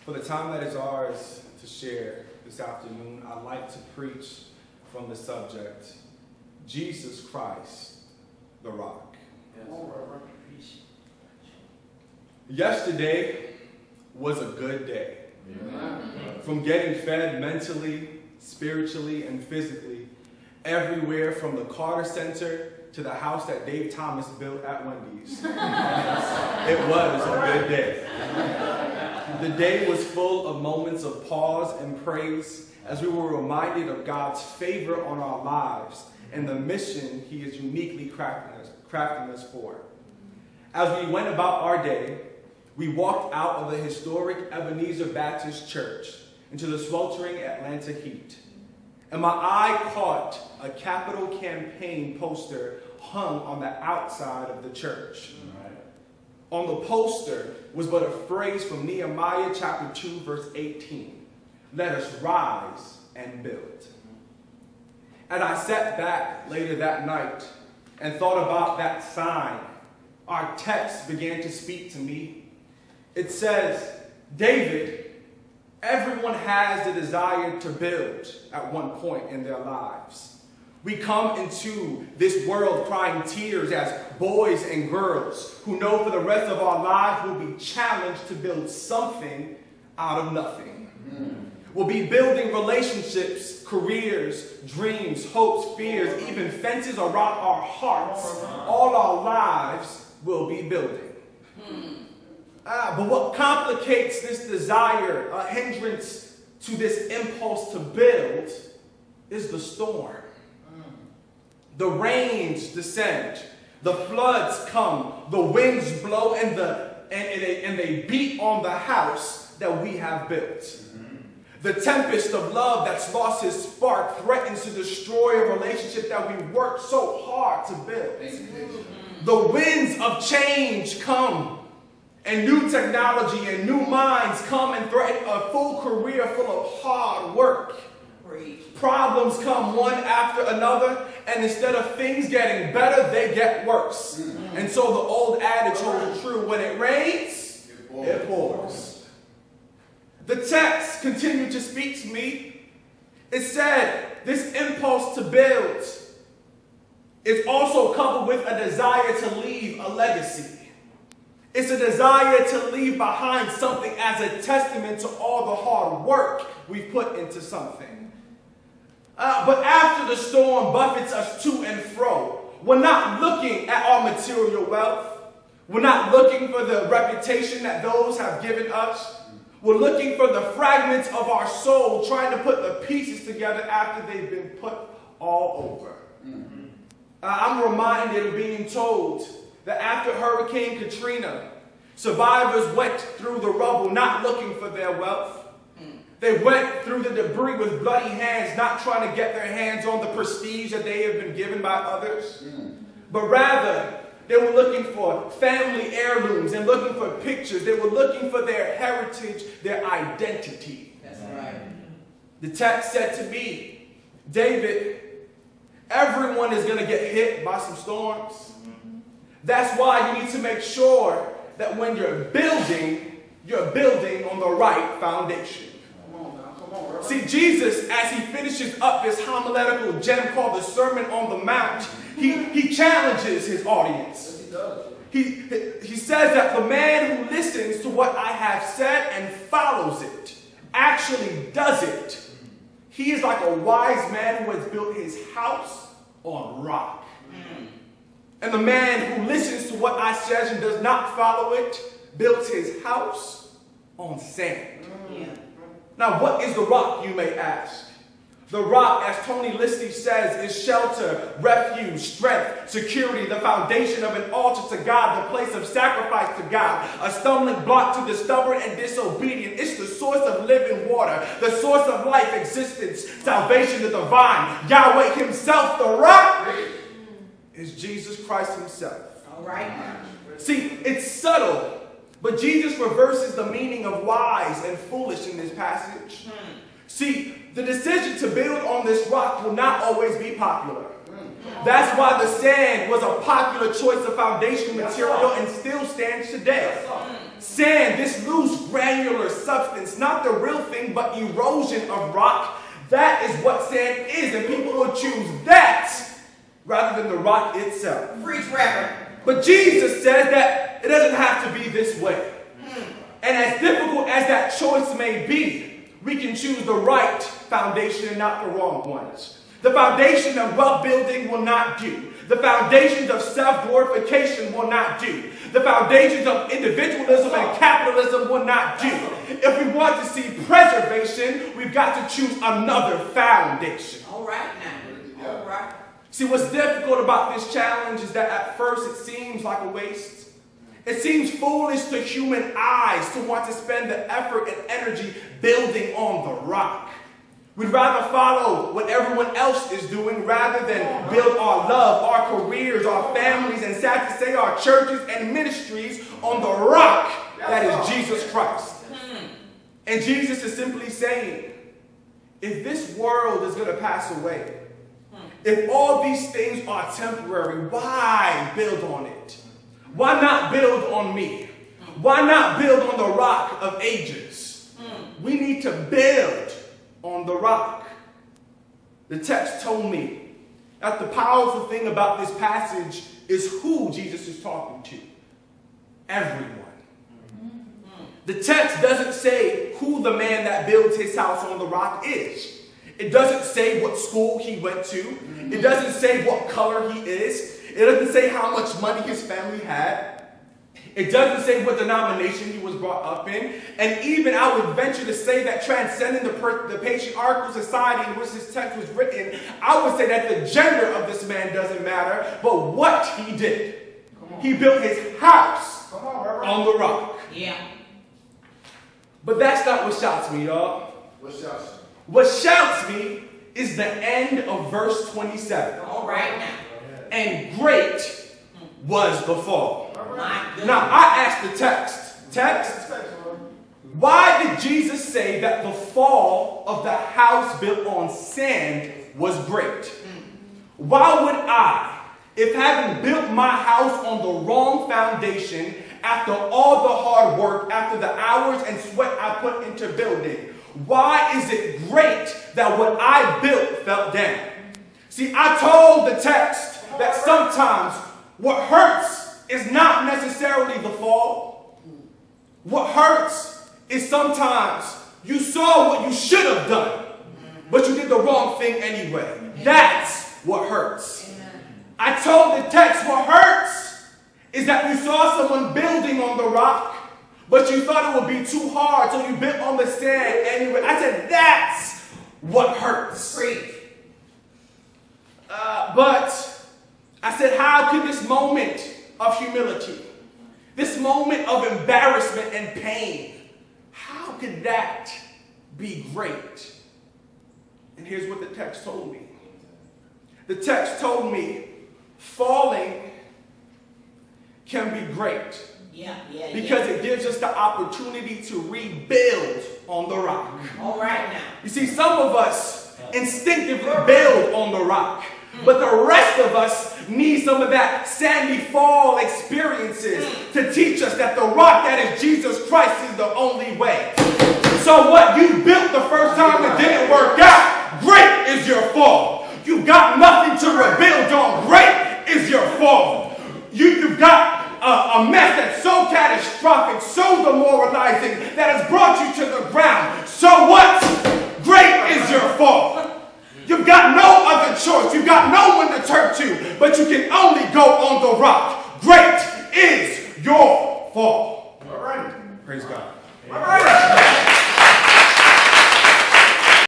For the time that is ours to share this afternoon, I'd like to preach from the subject, Jesus Christ, the Rock. Yes. Yesterday was a good day. From getting fed mentally, spiritually, and physically, everywhere from the Carter Center to the house that Dave Thomas built at Wendy's. It was a good day. The day was full of moments of pause and praise as we were reminded of God's favor on our lives and the mission He is uniquely crafting us for. As we went about our day, we walked out of the historic Ebenezer Baptist Church into the sweltering Atlanta heat. And my eye caught a capital campaign poster hung on the outside of the church. On the poster was but a phrase from Nehemiah chapter 2, verse 18. Let us rise and build. And I sat back later that night and thought about that sign. Our text began to speak to me. It says, David, everyone has the desire to build at one point in their lives. We come into this world crying tears as boys and girls who know for the rest of our lives we'll be challenged to build something out of nothing. We'll be building relationships, careers, dreams, hopes, fears, even fences around our hearts. All our lives will be building. But what complicates this desire, a hindrance to this impulse to build, is the storm. The rains descend, the floods come, the winds blow, and they beat on the house that we have built. The tempest of love that's lost its spark threatens to destroy a relationship that we worked so hard to build. The winds of change come, and new technology and new minds come and threaten a full career full of hard work. Problems come one after another, and instead of things getting better, they get worse. And so the old adage holds true: when it rains, it pours. The text continued to speak to me. It said this impulse to build is also coupled with a desire to leave a legacy. It's a desire to leave behind something as a testament to all the hard work we've put into something. But after the storm buffets us to and fro, we're not looking at our material wealth. We're not looking for the reputation that those have given us. We're looking for the fragments of our soul, trying to put the pieces together after they've been put all over. I'm reminded of being told that after Hurricane Katrina, survivors went through the rubble not looking for their wealth. They went through the debris with bloody hands, not trying to get their hands on the prestige that they have been given by others. But rather, they were looking for family heirlooms and looking for pictures. They were looking for their heritage, their identity. That's right. The text said to me, David, everyone is going to get hit by some storms. That's why you need to make sure that when you're building on the right foundation. See, Jesus, as he finishes up this homiletical gem called the Sermon on the Mount, he challenges his audience. He says that the man who listens to what I have said and follows it, actually does it. He is like a wise man who has built his house on rock. And the man who listens to what I said and does not follow it, builds his house on sand. Now, what is the rock, you may ask? The rock, as Tony Listy says, is shelter, refuge, strength, security, the foundation of an altar to God, the place of sacrifice to God, a stumbling block to the stubborn and disobedient. It's the source of living water, the source of life, existence, salvation, the divine. Yahweh himself, the rock, is Jesus Christ himself. All right. See, it's subtle, but Jesus reverses the meaning of wise and foolish in this passage. See, the decision to build on this rock will not always be popular. That's why the sand was a popular choice of foundation material and still stands today. Sand, this loose, granular substance substance, not the real thing, but erosion of rock. That is what sand is, and people will choose that rather than the rock itself. Preach, Reverend. But Jesus says that it doesn't have to be this way. And as difficult as that choice may be, we can choose the right foundation and not the wrong ones. The foundation of wealth building will not do. The foundations of self-glorification will not do. The foundations of individualism and capitalism will not do. If we want to see preservation, we've got to choose another foundation. All right now. All right. See, what's difficult about this challenge is that at first it seems like a waste. It seems foolish to human eyes to want to spend the effort and energy building on the rock. We'd rather follow what everyone else is doing rather than build our love, our careers, our families, and sad to say our churches and ministries on the rock that is Jesus Christ. And Jesus is simply saying, if this world is going to pass away, if all these things are temporary, why build on it? Why not build on me? Why not build on the rock of ages? We need to build on the rock. The text told me that the powerful thing about this passage is who Jesus is talking to. Everyone. The text doesn't say who the man that builds his house on the rock is. It doesn't say what school he went to. It doesn't say what color he is. It doesn't say how much money his family had. It doesn't say what denomination he was brought up in. And even I would venture to say that transcending the patriarchal society in which this text was written, I would say that the gender of this man doesn't matter, but what he did. He built his house on the rock. Yeah. But that's not what shouts me, y'all. What shouts you? What shouts me is the end of verse 27. All right now. And great was the fall. My goodness. Now, I asked the text, why did Jesus say that the fall of the house built on sand was great? Why would I, if having built my house on the wrong foundation, after all the hard work, after the hours and sweat I put into building, why is it great that what I built fell down? See, I told the text that sometimes what hurts is not necessarily the fall. What hurts is sometimes you saw what you should have done, but you did the wrong thing anyway. That's what hurts. I told the text what hurts is that you saw someone building on the rock, but you thought it would be too hard, so you built on the sand anyway. I said that's what hurts. But I said, how could this moment of humility, this moment of embarrassment and pain, how could that be great? And here's what the text told me. The text told me falling can be great. Because it gives us the opportunity to rebuild on the rock. All right now. You see, some of us instinctively build on the rock. But the rest of us need some of that sandy fall experiences to teach us that the rock that is Jesus Christ is the only way. So what you built the first time it didn't work out, great is your fall. You got nothing to rebuild on, great is your fall. You've got a mess that's so catastrophic, so demoralizing, that has brought you to the ground. So what? Great is your fall. You've got no other choice. You've got no one to turn to, but you can only go on the rock. Great is your fall. All right. Praise God.